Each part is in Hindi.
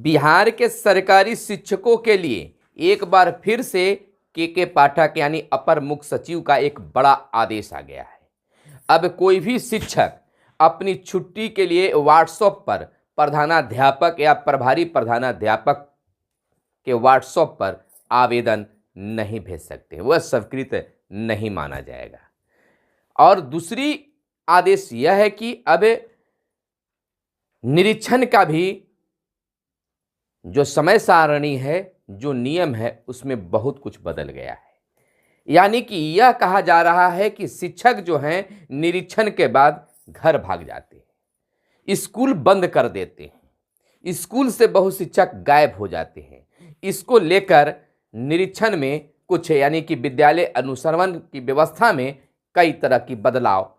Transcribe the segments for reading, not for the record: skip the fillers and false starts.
बिहार के सरकारी शिक्षकों के लिए एक बार फिर से के पाठक यानी अपर मुख्य सचिव का एक बड़ा आदेश आ गया है। अब कोई भी शिक्षक अपनी छुट्टी के लिए व्हाट्सएप पर प्रधानाध्यापक या प्रभारी प्रधानाध्यापक के व्हाट्सएप पर आवेदन नहीं भेज सकते, वह स्वीकृत नहीं माना जाएगा। और दूसरी आदेश यह है कि अब निरीक्षण का भी जो समय सारणी है, जो नियम है, उसमें बहुत कुछ बदल गया है। यानी कि यह कहा जा रहा है कि शिक्षक जो हैं निरीक्षण के बाद घर भाग जाते हैं, स्कूल बंद कर देते हैं, स्कूल से बहुत शिक्षक गायब हो जाते हैं। इसको लेकर निरीक्षण में कुछ यानी कि विद्यालय अनुश्रवण की व्यवस्था में कई तरह की बदलाव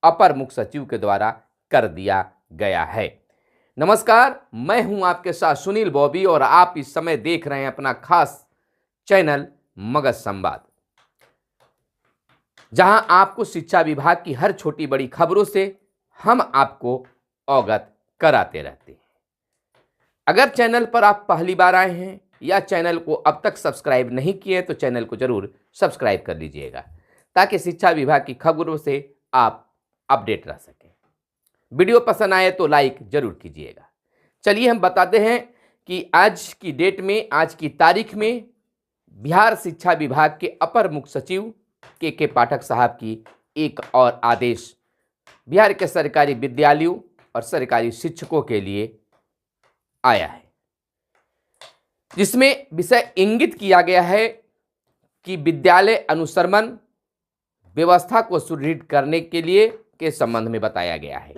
अपर मुख्य सचिव के द्वारा कर दिया गया है। नमस्कार, मैं हूं आपके साथ सुनील बॉबी और आप इस समय देख रहे हैं अपना खास चैनल मगध संवाद, जहां आपको शिक्षा विभाग की हर छोटी बड़ी खबरों से हम आपको अवगत कराते रहते हैं। अगर चैनल पर आप पहली बार आए हैं या चैनल को अब तक सब्सक्राइब नहीं किए तो चैनल को जरूर सब्सक्राइब कर लीजिएगा, ताकि शिक्षा विभाग की खबरों से आप अपडेट रह सकें। वीडियो पसंद आए तो लाइक जरूर कीजिएगा। चलिए हम बताते हैं कि आज की डेट में, आज की तारीख में बिहार शिक्षा विभाग के अपर मुख्य सचिव के पाठक साहब की एक और आदेश बिहार के सरकारी विद्यालयों और सरकारी शिक्षकों के लिए आया है, जिसमें विषय इंगित किया गया है कि विद्यालय अनुश्रवण व्यवस्था को सुदृढ़ करने के लिए के संबंध में बताया गया है।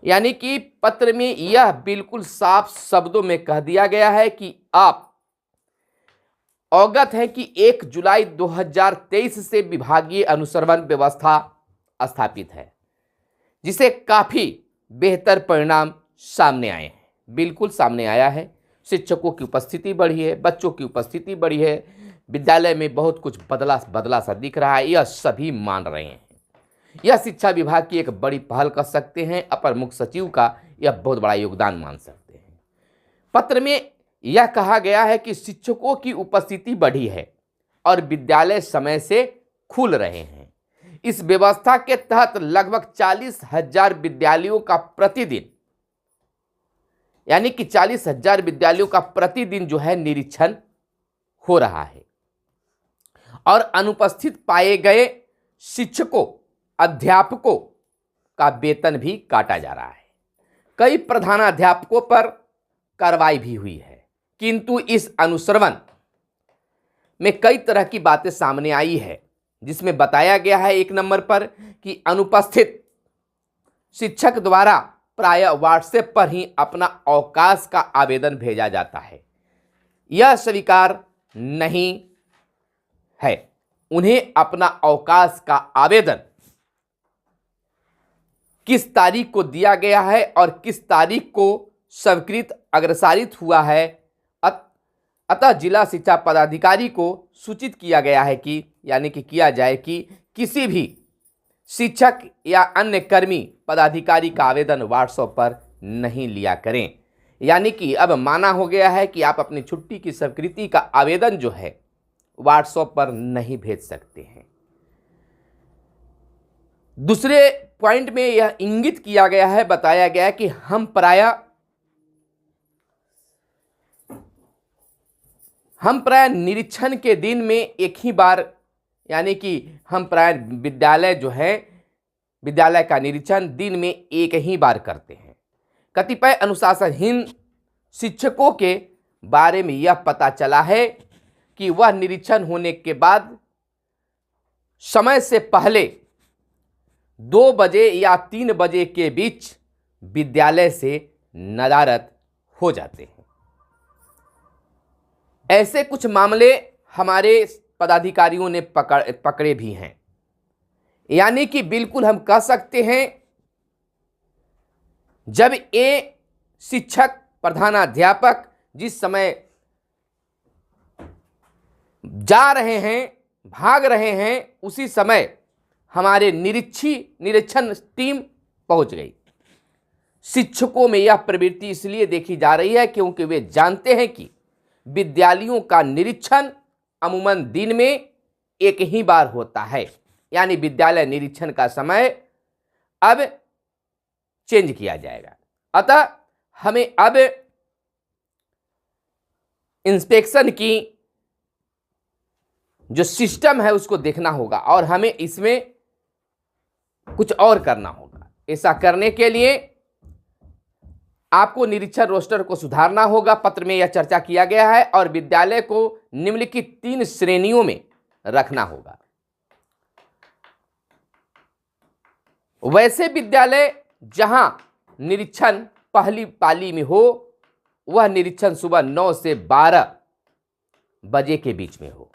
यानी कि पत्र में यह बिल्कुल साफ शब्दों में कह दिया गया है कि आप अवगत हैं कि 1 जुलाई 2023 से विभागीय अनुश्रवण व्यवस्था स्थापित है, जिसे काफी बेहतर परिणाम सामने आए हैं। बिल्कुल सामने आया है, शिक्षकों की उपस्थिति बढ़ी है, बच्चों की उपस्थिति बढ़ी है, विद्यालय में बहुत कुछ बदला सा दिख रहा है, यह सभी मान रहे हैं। यह शिक्षा विभाग की एक बड़ी पहल कर सकते हैं, अपर मुख्य सचिव का यह बहुत बड़ा योगदान मान सकते हैं। पत्र में यह कहा गया है कि शिक्षकों की उपस्थिति बढ़ी है और विद्यालय समय से खुल रहे हैं। इस व्यवस्था के तहत लगभग 40,000 विद्यालयों का प्रतिदिन, यानी कि 40,000 विद्यालयों का प्रतिदिन जो है निरीक्षण हो रहा है और अनुपस्थित पाए गए शिक्षकों, अध्यापकों का वेतन भी काटा जा रहा है। कई प्रधानाध्यापकों पर कार्रवाई भी हुई है, किंतु इस अनुश्रवण में कई तरह की बातें सामने आई है, जिसमें बताया गया है एक नंबर पर कि अनुपस्थित शिक्षक द्वारा प्रायः व्हाट्सएप पर ही अपना अवकाश का आवेदन भेजा जाता है। यह स्वीकार नहीं है। उन्हें अपना अवकाश का आवेदन किस तारीख को दिया गया है और किस तारीख को स्वीकृत अग्रसारित हुआ है, अतः जिला शिक्षा पदाधिकारी को सूचित किया गया है कि यानी कि किया जाए कि किसी भी शिक्षक या अन्य कर्मी पदाधिकारी का आवेदन व्हाट्सएप पर नहीं लिया करें। यानी कि अब माना हो गया है कि आप अपनी छुट्टी की स्वीकृति का आवेदन जो है व्हाट्सएप पर नहीं भेज सकते हैं। दूसरे पॉइंट में यह इंगित किया गया है, बताया गया है कि हम प्राय निरीक्षण के दिन में एक ही बार, यानी कि हम प्राय विद्यालय जो है, विद्यालय का निरीक्षण दिन में एक ही बार करते हैं। कतिपय अनुशासनहीन शिक्षकों के बारे में यह पता चला है कि वह निरीक्षण होने के बाद समय से पहले 2 बजे या 3 बजे के बीच विद्यालय से नदारद हो जाते हैं। ऐसे कुछ मामले हमारे पदाधिकारियों ने पकड़े भी हैं। यानी कि बिल्कुल हम कह सकते हैं, जब ये शिक्षक प्रधानाध्यापक जिस समय जा रहे हैं, भाग रहे हैं, उसी समय हमारे निरीक्षण टीम पहुंच गई। शिक्षकों में यह प्रवृत्ति इसलिए देखी जा रही है क्योंकि वे जानते हैं कि विद्यालयों का निरीक्षण अमूमन दिन में एक ही बार होता है, यानी विद्यालय निरीक्षण का समय अब चेंज किया जाएगा। अतः हमें अब इंस्पेक्शन की जो सिस्टम है उसको देखना होगा और हमें इसमें कुछ और करना होगा। ऐसा करने के लिए आपको निरीक्षण रोस्टर को सुधारना होगा। पत्र में यह चर्चा किया गया है और विद्यालय को निम्नलिखित 3 श्रेणियों में रखना होगा। वैसे विद्यालय जहां निरीक्षण पहली पाली में हो, वह निरीक्षण सुबह 9 से 12 बजे के बीच में हो।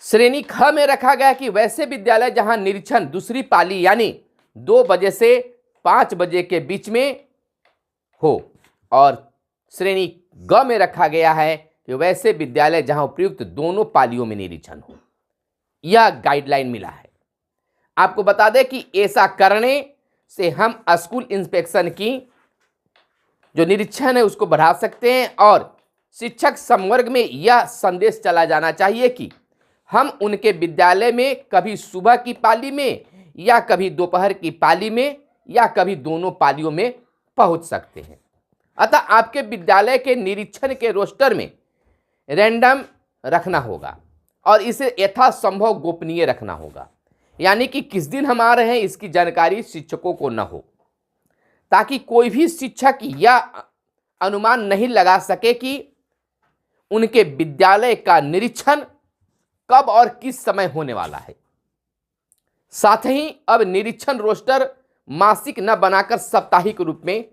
श्रेणी ख में रखा गया कि वैसे विद्यालय जहां निरीक्षण दूसरी पाली यानी 2 बजे से 5 बजे के बीच में हो, और श्रेणी ग में रखा गया है कि वैसे विद्यालय जहां उपयुक्त दोनों पालियों में निरीक्षण हो। यह गाइडलाइन मिला है। आपको बता दें कि ऐसा करने से हम स्कूल इंस्पेक्शन की जो निरीक्षण है उसको बढ़ा सकते हैं और शिक्षक संवर्ग में यह संदेश चला जाना चाहिए कि हम उनके विद्यालय में कभी सुबह की पाली में या कभी दोपहर की पाली में या कभी दोनों पालियों में पहुंच सकते हैं। अतः आपके विद्यालय के निरीक्षण के रोस्टर में रैंडम रखना होगा और इसे यथासंभव गोपनीय रखना होगा, यानी कि किस दिन हम आ रहे हैं इसकी जानकारी शिक्षकों को न हो, ताकि कोई भी शिक्षक यह अनुमान नहीं लगा सके कि उनके विद्यालय का निरीक्षण कब और किस समय होने वाला है। साथ ही अब निरीक्षण रोस्टर मासिक न बनाकर साप्ताहिक रूप में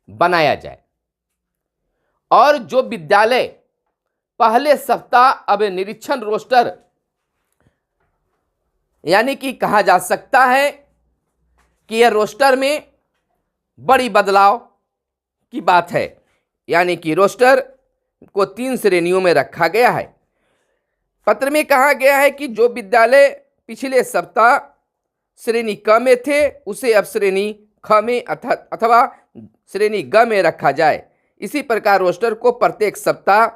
बनाया जाए और जो विद्यालय पहले सप्ताह अब निरीक्षण रोस्टर यानी कि कहा जा सकता है कि यह रोस्टर में बड़ी बदलाव की बात है, यानी कि रोस्टर को 3 श्रेणियों में रखा गया है। पत्र में कहा गया है कि जो विद्यालय पिछले सप्ताह श्रेणी क में थे उसे अब श्रेणी ख में अथवा श्रेणी ग में रखा जाए। इसी प्रकार रोस्टर को प्रत्येक सप्ताह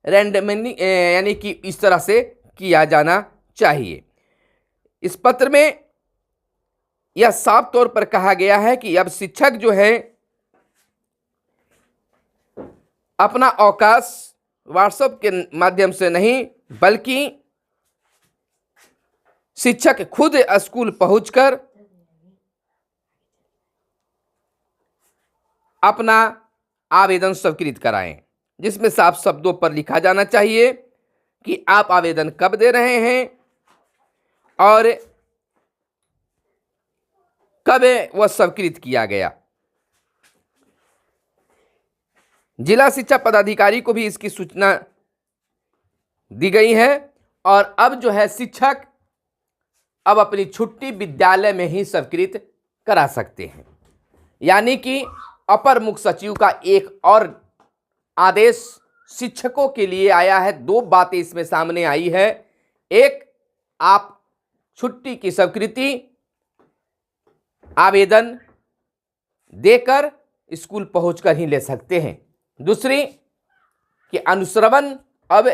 रैंडमली यानी कि इस तरह से किया जाना चाहिए। इस पत्र में यह साफ तौर पर कहा गया है कि अब शिक्षक जो है अपना अवकाश व्हाट्सएप के माध्यम से नहीं बल्कि शिक्षक खुद स्कूल पहुंचकर अपना आवेदन स्वीकृत कराएं, जिसमें साफ शब्दों पर लिखा जाना चाहिए कि आप आवेदन कब दे रहे हैं और कब वह स्वीकृत किया गया। जिला शिक्षा पदाधिकारी को भी इसकी सूचना दी गई है और अब जो है शिक्षक अब अपनी छुट्टी विद्यालय में ही स्वीकृत करा सकते हैं। यानी कि अपर मुख्य सचिव का एक और आदेश शिक्षकों के लिए आया है। 2 बातें इसमें सामने आई है। एक, आप छुट्टी की स्वीकृति आवेदन देकर स्कूल पहुंचकर ही ले सकते हैं। दूसरी कि अनुश्रवण अब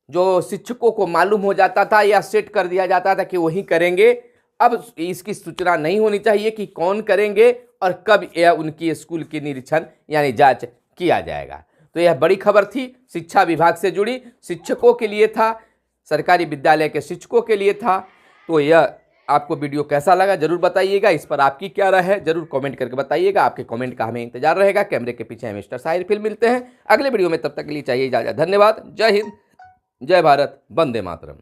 जो शिक्षकों को मालूम हो जाता था या सेट कर दिया जाता था कि वही करेंगे, अब इसकी सूचना नहीं होनी चाहिए कि कौन करेंगे और कब यह उनकी स्कूल की निरीक्षण यानी जांच किया जाएगा। तो यह बड़ी खबर थी, शिक्षा विभाग से जुड़ी, शिक्षकों के लिए था, सरकारी विद्यालय के शिक्षकों के लिए था। तो यह आपको वीडियो कैसा लगा जरूर बताइएगा। इस पर आपकी क्या राय है जरूर कमेंट करके बताइएगा। आपके कमेंट का हमें इंतजार रहेगा। कैमरे के पीछे मिस्टर साहिर फिर मिलते हैं अगले वीडियो में, तब तक के लिए चाहिए इजाजत। धन्यवाद। जय हिंद, जय भारत, वंदे मातरम।